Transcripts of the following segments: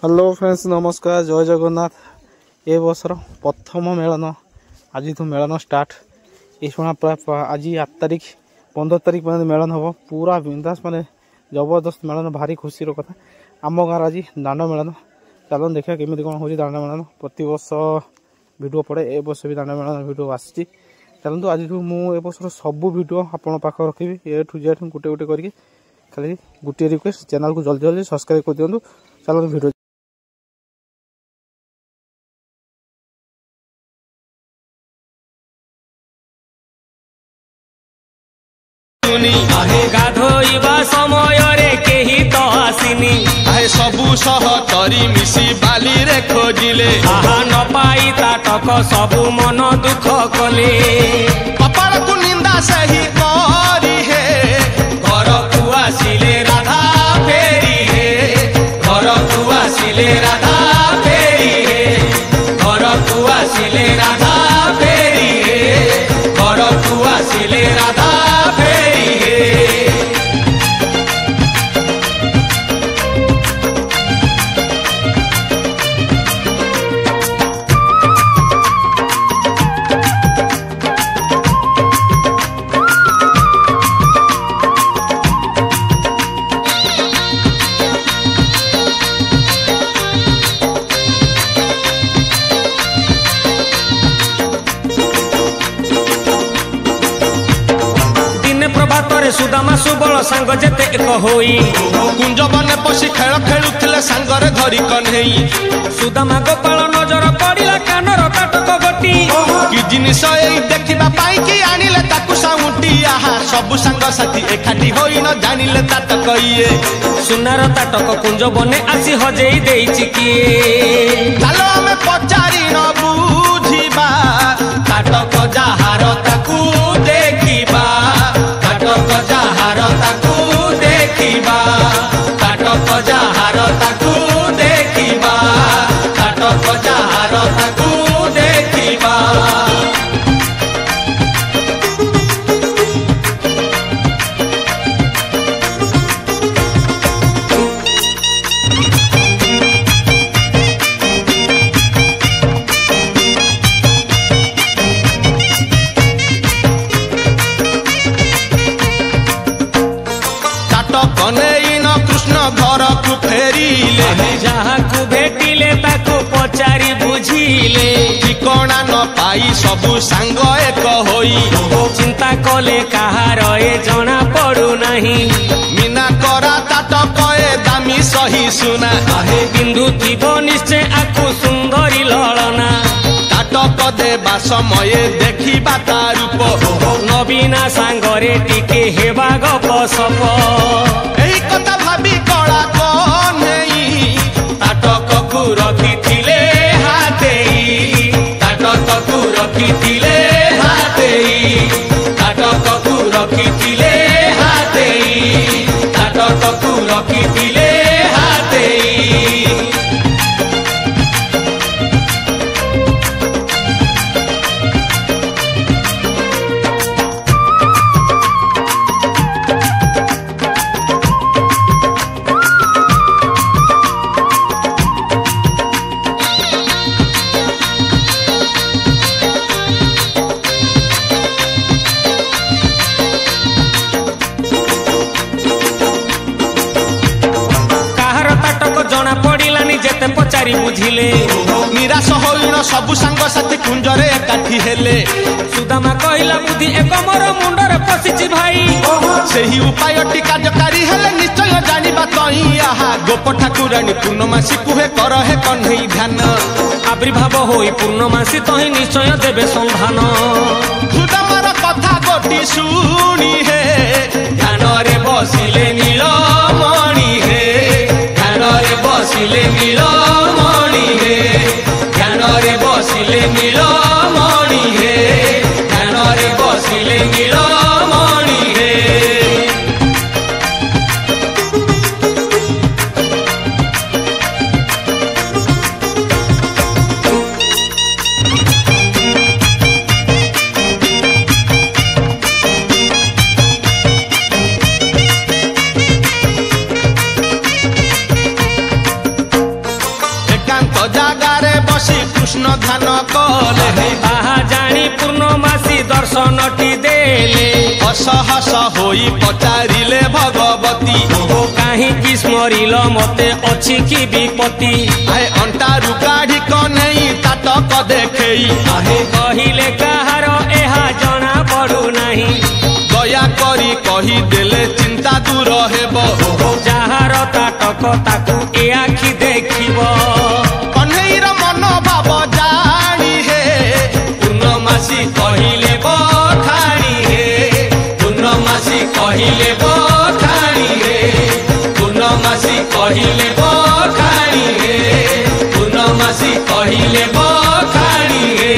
Hello friends नमस्कार जय जगन्नाथ। ए वर्षर प्रथम मेलन आज तो मेलन स्टार्ट ये शुणा प्राय आज 8 तारीख 15 तारीख मैंने मेलन हम पूरा बिंदास माने जबरदस्त मेलन भारी खुशी कथा आम गाँव आज दांड मेलन। चलो देखा केमी कौन हो दांड मेलन प्रति वर्ष भिडियो पड़े ए वर्ष भी दांड मेलन भिडियो आसी। चलते आज मुझे वर्षर सबू भिडियो आपण पाख रखी ए टू जेड गोटे गोटे करके खाली गोटे रिक्वेस्ट चैनल को जल्दी जल्दी सब्सक्राइब कर दिंतु। चलो भिडियो आहे गाधोइबा समय रे केही तो आसिनी आहे सबु सह तरी मिसी बाली रे खोजिले आहा न पाई ताटक सबु मन दुख कले कपाल को निंदा सही करी हे घर को आसिले राधा फेरी हे घर को आसिले राधा फेरी हे घर को आसिले राधा फेरी हे घर को आसिले राधा सुदामा सुबल सांग जेते एक होई कुंज बने पशी खेल खेलुथिले सांगरे धरी कन्हेई सुदामा गोपाल नजर पड़िला कानर काटक गटी कि जिनिस एई देखिबा पाई कि आनिले ताकु साउटी आहा सब सांग साथी एकाठी होई न जानिले ताटक इए सुनार ताटक कुंज बने आसी हजेई देइछि किए चलो हमें पचारी न बुझिबा ताटक जाहार ताकू देखिबा ताटक जाहार ताकू देखिबा ताटक जाहार ताकू देखिबा ताटक जाहार ताकू देखिबा घर को फेरिले जहाँ को भेटिले ताको पचारी बुझिले ठिकाना न पाई सबु सांग एक होई चिंता कले कहार ए जना पड़ू नहीं मीना करा ताटक ए दामी सही सुना आहे बिंदु थीबो निश्चय आकु सुंदरी ललना ताटक देबा समय देखिबा ता रूप नवीना सांगरे टिके हेबा गप सप एही कथा भाबी कला कन्हेई ताटक को रखिथिले हातेई ताटक को रखिथिले हातेई ताटक को रखिथिले हातेई ताटक को रखिथिले हातेई पचारी बुझिले निराश होइनो सबु सांग साथी कुंजरे एकाठी हेले सुदामा कहिला बुद्धि एक मोर मुंडरे पसिछि भाई सेही उपाय टी कार्यकारी हेले निश्चय जानिबा तई आहा गोप ठाकुरानी पूर्णमासी कुहे करहे कन्हई ध्यान आविर्भाव होई पूर्णमासी तही निश्चय देबे संधान सुदामार कथा गोटी सुनी हे ध्यान रे बसिले नीलमणि हे ध्यान रे बसिले नीलमणि हे ध्यान रे बसिले नीलमणि हे ध्यान रे बसिले नीलमणि हे କୃଷ୍ଣ ଧ୍ୟାନ କଲେ ତାହା ଜାଣି ପୂର୍ଣ୍ଣମାସୀ ଦର୍ଶନଟି ଦେଲେ ଅସହସ ହୋଇ ପଚାରିଲେ ଭଗବତୀ କାହିଁକି ସ୍ମରିଲ ମତେ ଅଛି କି ବିପତ୍ତି ଆଏ ଅଣ୍ଟାରୁ କାଢି କନେଇ ତାଟକ ଦେଖେଇ କହିଲେ କାହାର ଏହା ଜଣା ପଡୁନାହିଁ ଦୟା କରି କହିଦେଲେ ଚିନ୍ତା ଦୂର ହେବ ଯାହାର ତାଟକ ତାକୁ ଏ ଆଖି ଦେଖିବ କହ୍ନେଇର ମନ ଭାବ ଜାଣି ହେ ପୂର୍ଣ୍ଣମାସୀ କହିଲେ ବଖାଣି ହେ ପୂର୍ଣ୍ଣମାସୀ କହିଲେ ବଖାଣି ହେ ପୂର୍ଣ୍ଣମାସୀ କହିଲେ ବଖାଣି ହେ ପୂର୍ଣ୍ଣମାସୀ କହିଲେ ବଖାଣି ହେ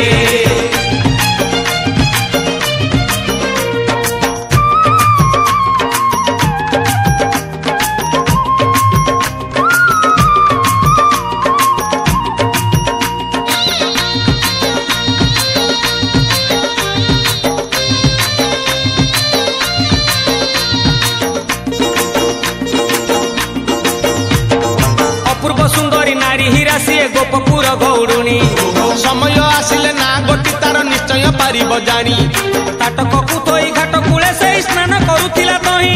ସୁନ୍ଦରୀ ନାରୀ ହୀରା ସିଏ ଗୋପପୁର ଗୌରୁଣୀ ସମୟ ଆସିଲେ ନା ଗୋଟି ତାର ନିଶ୍ଚୟ ପାରିବ ଜାଣି ତାଟକକୁ ଥୋଇ ଘାଟ କୂଳେ ସେଇ ସ୍ନାନ କରୁଥିଲା ତହିଁ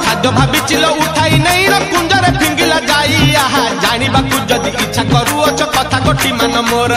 ଖାଦ୍ୟ ଭାବିଚିଲ ଉଠାଇ ନେଇ କୁଞ୍ଜରେ ଫିଙ୍ଗିଲା ଯାଇ ଆହା ଜାଣିବାକୁ ଯଦି ଇଚ୍ଛା କରୁଅଛ କଥା ଗୋଟି ମାନ ମୋର